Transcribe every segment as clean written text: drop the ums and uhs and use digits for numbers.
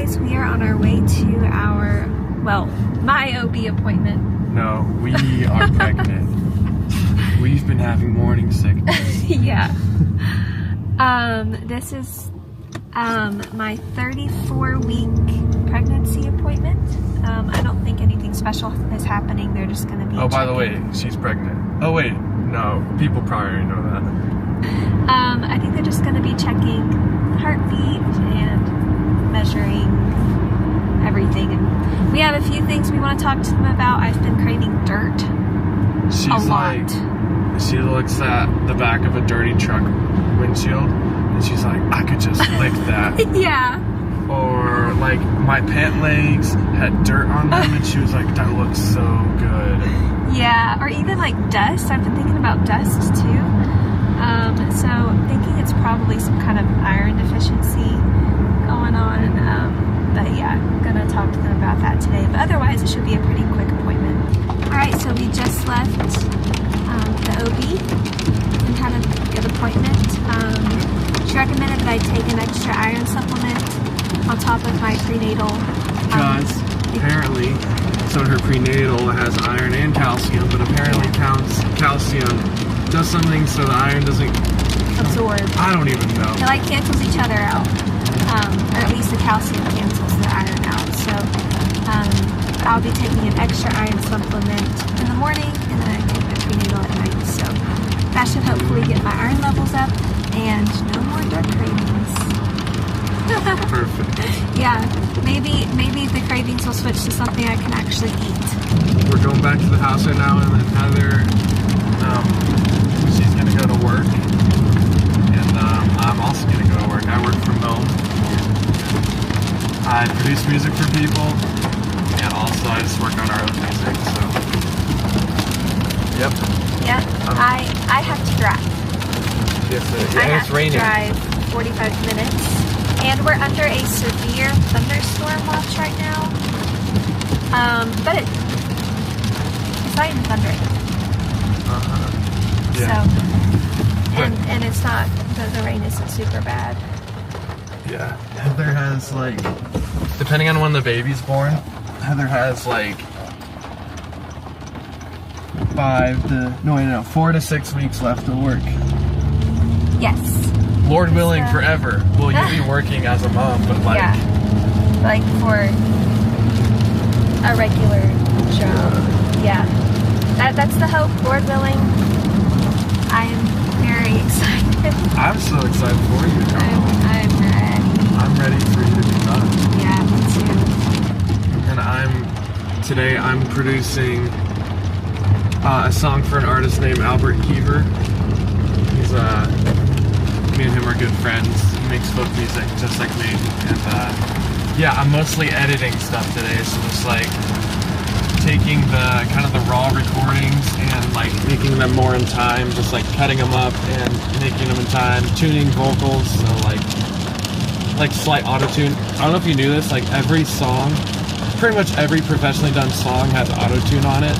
guys, we are on our way to our, well, my OB appointment. No, we are pregnant. We've been having morning sickness. Yeah. This is my 34-week pregnancy appointment. I don't think anything special is happening. They're just going to be Oh, by the way, she's pregnant. Oh, wait. No, people probably already know that. I think they're just going to be checking the heartbeat and measuring everything. And we have a few things we want to talk to them about. I've been craving dirt She's a lot. She looks at the back of a dirty truck windshield and she's like, I could just lick that. Yeah. Or like my pant legs had dirt on them and she was like, that looks so good. Yeah, or even like dust. I've been thinking about dust too. So I'm thinking it's probably some kind of iron deficiency going on. But yeah, I'm gonna talk to them about that today. But otherwise, it should be a pretty quick appointment. All right, so we just left the OB and had a good appointment. She recommended that I take an extra iron supplement on top of my prenatal. Because apparently, so her prenatal has iron and calcium, but apparently calcium does something so the iron doesn't absorb. I don't even know. It like cancels each other out, or at least the calcium cancels the iron out. So I'll be taking an extra iron supplement in the morning, and then I take my prenatal at night. So that should hopefully get my iron levels up and no more dirt cravings. Perfect. Yeah, maybe the cravings will switch to something I can actually eat. We're going back to the house right now, and then Heather, she's gonna go to work, and I'm also gonna go to work. I work from home. I produce music for people, and also I just work on our own music. So, yep. Yep. I have to drive. Yes, I and have it's raining. to drive 45 minutes. And we're under a severe thunderstorm watch right now. But it's not even thundering. Yeah. So, and it's not, the rain isn't super bad. Yeah. Heather has like, depending on when the baby's born, Heather has like 4 to 6 weeks left of work. Yes. Lord willing, forever. Well, you'll be working as a mom, but like... Yeah. Like for a regular job. Yeah. That's the hope, Lord willing. I am very excited. I'm so excited for you. I'm ready. I'm ready for you to be done. Yeah, me too. And today I'm producing a song for an artist named Albert Kiever. He's me and him are good friends. He makes folk music just like me. And yeah, I'm mostly editing stuff today, so it's like taking the kind of the raw recordings and like making them more in time, just like cutting them up and making them in time, tuning vocals, so like slight auto-tune. I don't know if you knew this, like every song, pretty much every professionally done song has auto-tune on it,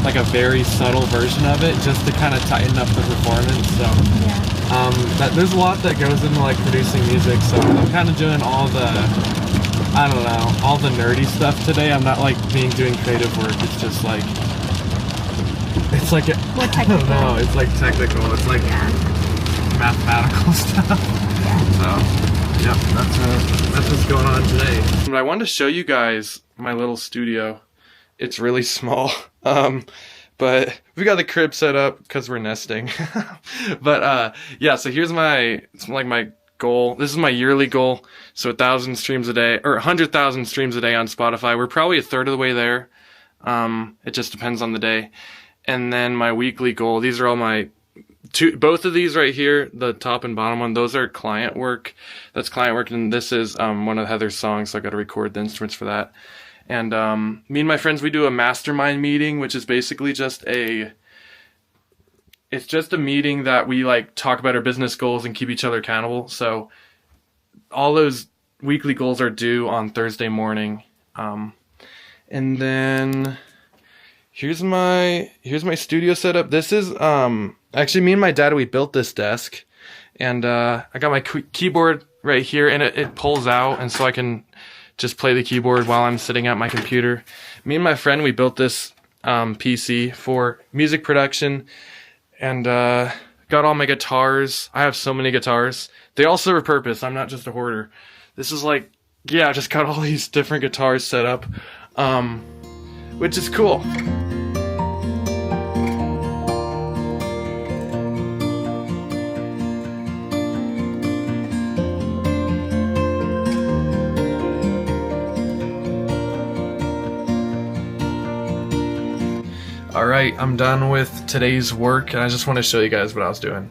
like a very subtle version of it, just to kind of tighten up the performance. So Yeah. there's a lot that goes into like producing music, so I'm kind of doing all the, I don't know, all the nerdy stuff today. I'm not like doing creative work. It's just like, it's like, More I don't technical. know, it's like technical. It's like mathematical stuff. Yeah. So, yep, that's what's going on today. But I wanted to show you guys my little studio. It's really small. But we got the crib set up because we're nesting. But yeah, so here's my goal. This is my yearly goal. So 1,000 streams a day, or 100,000 streams a day on Spotify. We're probably a third of the way there. It just depends on the day. And then my weekly goal, these are all my both of these right here, the top and bottom one, those are client work. That's client work, and this is one of Heather's songs, so I got to record the instruments for that. And me and my friends, we do a mastermind meeting, which is basically just a meeting that we like talk about our business goals and keep each other accountable. So all those weekly goals are due on Thursday morning. And then here's my studio setup. This is actually me and my dad, we built this desk, and I got my keyboard right here, and it pulls out, and so I can just play the keyboard while I'm sitting at my computer. Me and my friend, we built this PC for music production, and got all my guitars. I have so many guitars. They all serve a purpose. I'm not just a hoarder. This is like, yeah, I just got all these different guitars set up, which is cool. Alright, I'm done with today's work, and I just want to show you guys what I was doing.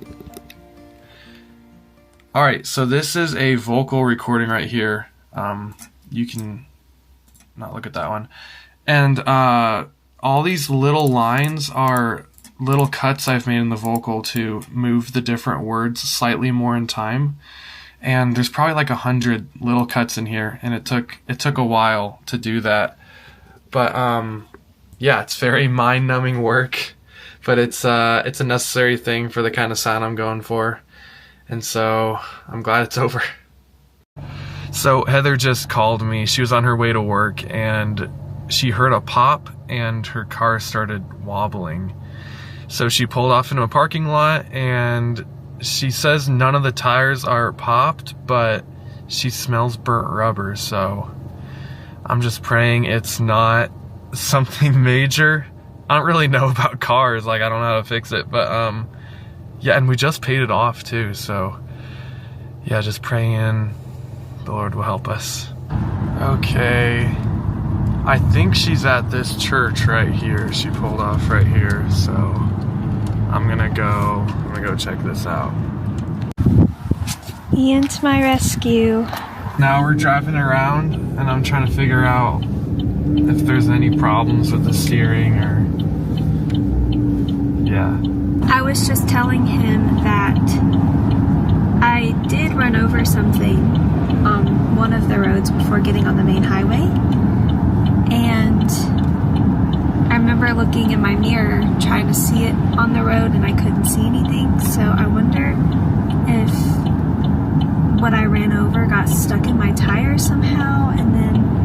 Alright, so this is a vocal recording right here. You can not look at that one. And all these little lines are little cuts I've made in the vocal to move the different words slightly more in time. And there's probably like 100 little cuts in here, and it took a while to do that. But yeah, it's very mind-numbing work, but it's a necessary thing for the kind of sound I'm going for, and so I'm glad it's over. So Heather just called me. She was on her way to work, and she heard a pop, and her car started wobbling. So she pulled off into a parking lot, and she says none of the tires are popped, but she smells burnt rubber, so I'm just praying it's not something major. I don't really know about cars, like I don't know how to fix it, but yeah, and we just paid it off too, so yeah, just praying the Lord will help us. Okay, I think she's at this church right here. She pulled off right here, so I'm gonna go check this out. Ian to my rescue. Now we're driving around, and I'm trying to figure out if there's any problems with the steering or, yeah. I was just telling him that I did run over something on one of the roads before getting on the main highway, and I remember looking in my mirror trying to see it on the road, and I couldn't see anything, so I wonder if what I ran over got stuck in my tire somehow, and then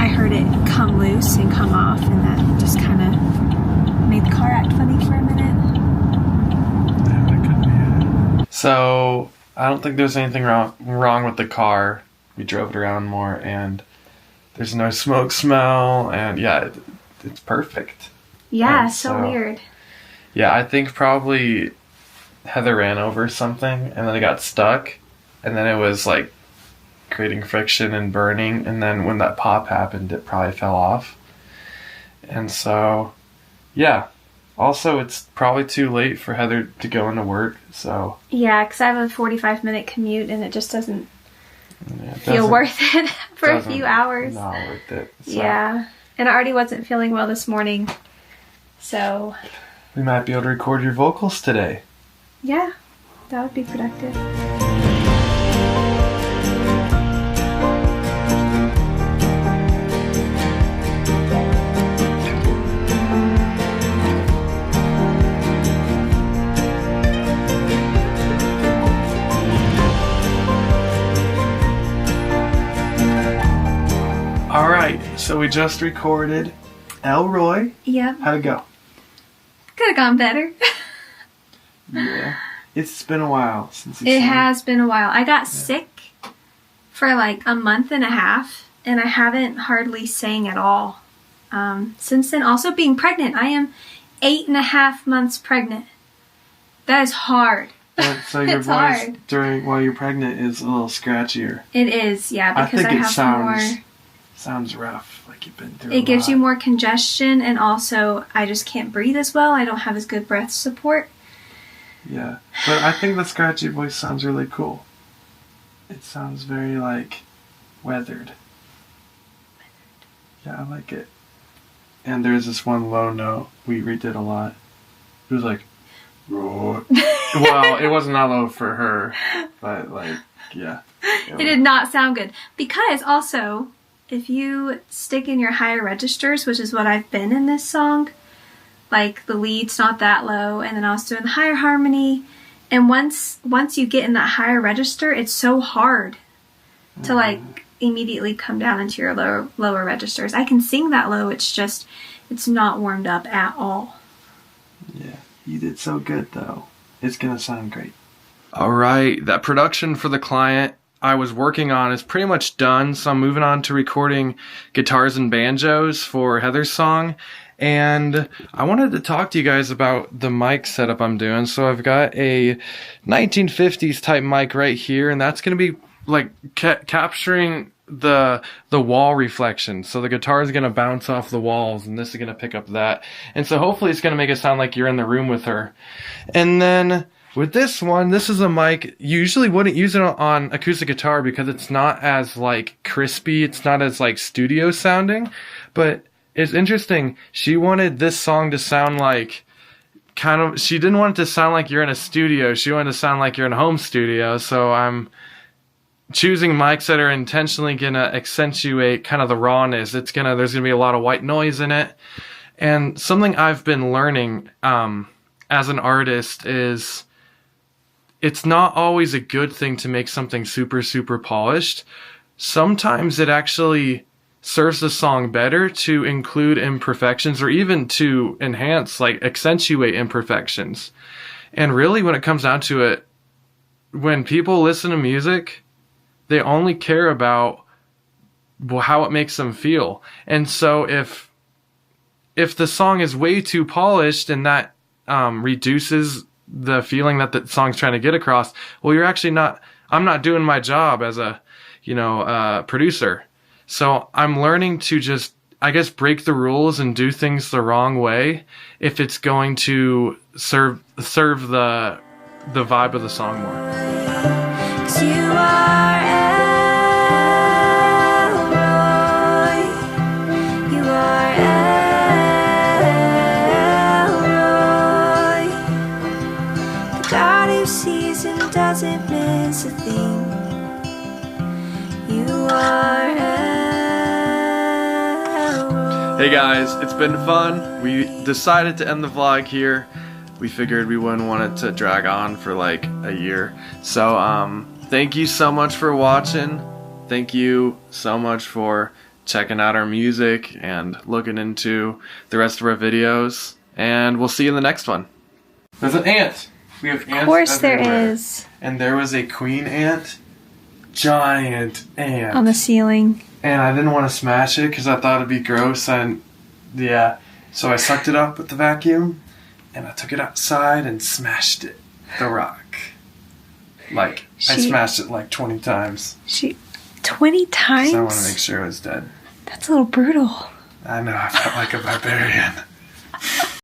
I heard it come loose and come off, and that just kind of made the car act funny for a minute. Yeah, that could be it. So, I don't think there's anything wrong with the car. We drove it around more, and there's no smoke smell, and yeah, it's perfect. Yeah, so weird. Yeah, I think probably Heather ran over something, and then it got stuck, and then it was like creating friction and burning, and then when that pop happened, it probably fell off. And so, yeah. Also, it's probably too late for Heather to go into work, so... Yeah, because I have a 45-minute commute, and it just doesn't feel worth it for a few hours. Not worth it. So. Yeah. And I already wasn't feeling well this morning, so... We might be able to record your vocals today. Yeah, that would be productive. Alright, so we just recorded Elroy. Yep. How'd it go? Could have gone better. Yeah. It's been a while since it has been a while. I got sick for like a month and a half, and I haven't hardly sang at all since then. Also being pregnant. I am 8.5 months pregnant. That is hard. So your voice while you're pregnant is a little scratchier. It is, yeah, because I have more... Sounds rough, like you've been through. It gives you more congestion, and also I just can't breathe as well. I don't have as good breath support. Yeah, but I think the scratchy voice sounds really cool. It sounds very like weathered. Yeah, I like it. And there's this one low note we redid a lot. It was like, roar. Well, it wasn't that low for her, but like, yeah. It did not sound good because also, if you stick in your higher registers, which is what I've been in this song, like the lead's not that low, and then I was doing the higher harmony, And once you get in that higher register, it's so hard to like immediately come down into your lower registers. I can sing that low, it's not warmed up at all. Yeah, you did so good though. It's gonna sound great. Alright, that production for the client I was working on is pretty much done, so I'm moving on to recording guitars and banjos for Heather's song. And I wanted to talk to you guys about the mic setup I'm doing. So I've got a 1950s type mic right here, and that's going to be like capturing the wall reflection. So the guitar is going to bounce off the walls, and this is going to pick up that. And so hopefully it's going to make it sound like you're in the room with her. And then with this one, this is a mic. You usually wouldn't use it on acoustic guitar because it's not as like crispy. It's not as like studio sounding, but it's interesting. She wanted this song to sound like she didn't want it to sound like you're in a studio. She wanted to sound like you're in a home studio. So I'm choosing mics that are intentionally going to accentuate kind of the rawness. There's going to be a lot of white noise in it. And something I've been learning as an artist is it's not always a good thing to make something super, super polished. Sometimes it actually serves the song better to include imperfections or even to enhance, like accentuate imperfections. And really when it comes down to it, when people listen to music, they only care about how it makes them feel. And so if the song is way too polished and that reduces the feeling that the song's trying to get across, well, I'm not doing my job as a, producer. So I'm learning to just, I guess, break the rules and do things the wrong way if it's going to serve the vibe of the song more. 'Cause you are Elroy. You are Elroy. The God who sees and doesn't miss a thing. You are Elroy. Hey guys, it's been fun. We decided to end the vlog here. We figured we wouldn't want it to drag on for like a year. So thank you so much for watching. Thank you so much for checking out our music and looking into the rest of our videos. And we'll see you in the next one. There's an ant. We have ants. Of course everywhere. there is. And there was a queen ant. Giant ant. On the ceiling. And I didn't want to smash it because I thought it'd be gross. And yeah, so I sucked it up with the vacuum and I took it outside and smashed it. The rock. I smashed it like 20 times. 20 times? 'Cause I want to make sure it was dead. That's a little brutal. I know, I felt like a barbarian.